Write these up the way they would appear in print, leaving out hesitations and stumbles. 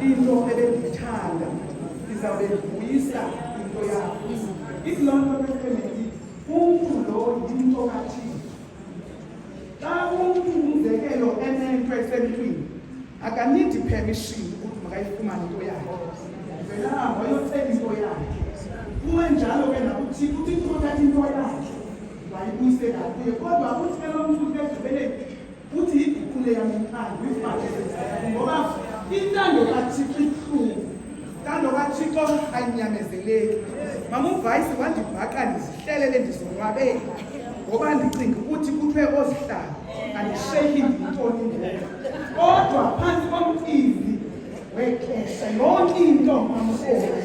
into ebendiyithanda izawube ivuyisa into yakho. Ithi loo nto befemeli umntu lo yinto kaThixo. Xa umntu umzekelo enento esentwini akanidi permission ukuthi makayifumane into yakhe. Velahamba ayothenga into yakhe. Kuwe njalo ke nakuThixo uThixo uthatha into yakhe wayibuyisela kuye. Kodwa uthi ke lo mntu ekugqibeleni uthi yiguqule yami intando ifake ngoba intando kaThixo ibuhlungu. Intando kaThixo ayinyamezeleki. Mama uVayisi wandibhaqa ndizihlelele ndizonwabela ngoba ndicinga ukuthi kuthiwe ozihlala andisheki ndintoni ngoku. Kodwa phantsi komcimbi wexesha yonke into mamfowethu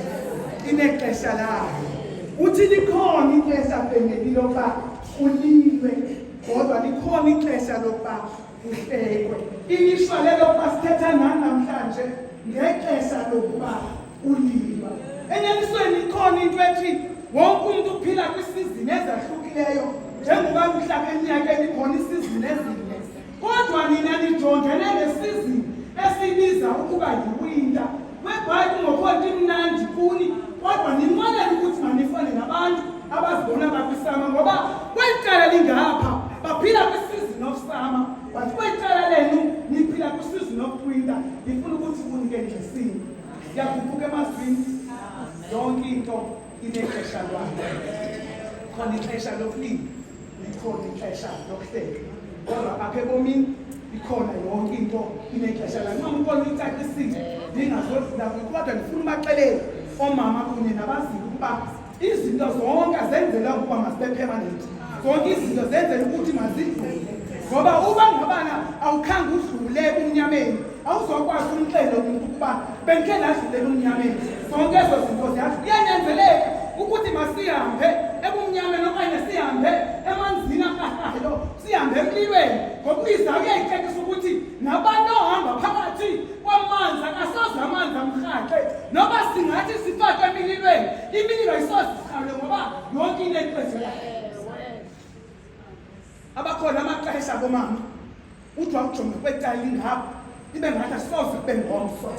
inexesha layo. Uthi likhona ixesha femeli lokuba ulilwe, kodwa likhona ixesha lokuba uhlekwe. Ilishwa lelokuba sithetha nani namhlanje ngexesha lokuba ulilwa. Enyanisweni ikhona into ethi wonke umuntu uphila kwisizini ezahlukileyo njengoba mhlawumbe eminyakeni ikhona isizini ezine. Kodwa nina nijongene nesizini esibiza ukuba yiwinter. Whereby kungokhona imnandi kuni, kodwa ninqwenela ukuthi manifane nabantu abazibona bakwisama ngoba kwicala lingapha baphila kwisizini of summer, but kwicala lenu niphila kwisizini of winter. Ngifuna ukuthi kunike ngesini. Yakhuphuka emazwini yonke into inexesha lwayo. Khona ixesha lokulima, likhona ixesha lokuhleka. Kodwa apha ebomini ikhona yonke into inexesha layo. Nxa umbona uyicacisile ndingazodlula kodwa ndifuna ubaxelele omama kunye nabazimu ukuba izinto zonke zenzelwa ukuba masibe permanent. Zonke izinto zenzelwa ukuthi mazidlule. Ngoba uba ngabana awukhange udlule umnyameni awuzokwazi umxelo umuntu ukuba bengike ladlulela umnyameni. Zonke ezo zinto kuyanyanzeleka ukuthi masihambe ebumnyameni okanye sihambe emanzini ahahayo, sihambe emlilweni. Ngokubiza kuyayicekisa ukuthi nabantu ohamba phakathi kwamanzi akasoze amanzi amrhaxe noba singathi sifakwe emlilweni, imililo ayisoze sikhawule ngoba yonke into exesha layo. Abakhona amaxesha bomama uthi wawujonga kwetayili ngapha ibe ngathi asoze kube ngomso.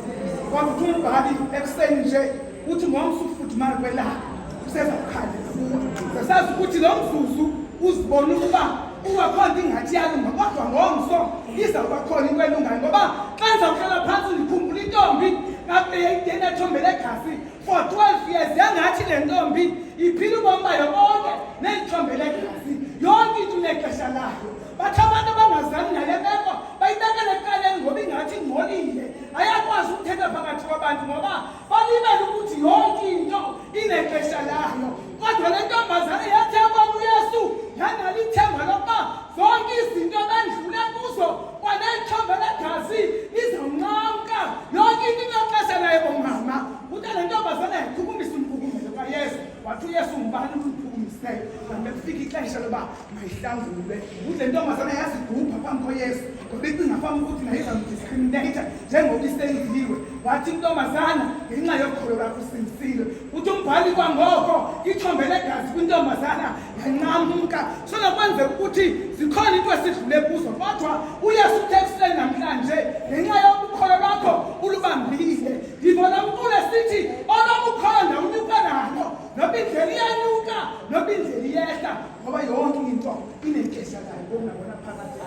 Kodwa uthi umbhali ekuseni nje uthi ngomso ufudumala kwelanga useza kukhalela kuwe. Sasazi ukuthi lo mzuzu uzibona ukuba ungakhona ingathi yalunga, kodwa ngomso izawuba khona into elungayo. Ngoba xa ndizawuhlala phantsi ndikhumbula intombi kakuyeyitena ethombele egasi for 12 years yangathi le ntombi iphila ubomi bayo bonke neyithombele egasi. Yonke into inexesha layo. Bathi abantu abangazani ngale meko bayibekele ekaleni ngoba ingathi ingcolile, ayakwazi ukuthetha phakathi kwabantu ngoba balibele ukuthi yonke into inexesha layo. Kodwa le ntombazana yathemba uYesu yanalo ithemba lokuba zonke izinto bendlule kuzo kwanethombe legazi izawunqamka. Yonke into inexesha layo bomama. Uthi le ntombazana yachukumisa umphefumulo kaYesu. Wathi uYesu ngubani umphefumuliseyo? Bekufika ixesha loba mayihlangulwe. Uthi le ntombazana yazigubha phambi koYesu ngoba icinga phambi ukuthi naye izamdiscriminate njengoba isendiliwe. Wathi intombazana ngenxa yokholo lwakho usinsile. Uthi umbhali kwangoko ithombe legazi kwintombazana yanqamuka. So nakwenzeka ukuthi zikhona into esidlule kuzo, kodwa uYesu uthe ekuseni namhlanje ngenxa yokukholo lwakho ulubambile. Ndibona umculo esithi olobukholo ndawunyuka nalo noba indlela iyanyuka noba indlela iyehla ngoba yonke into inexesha layo. Bona phakathi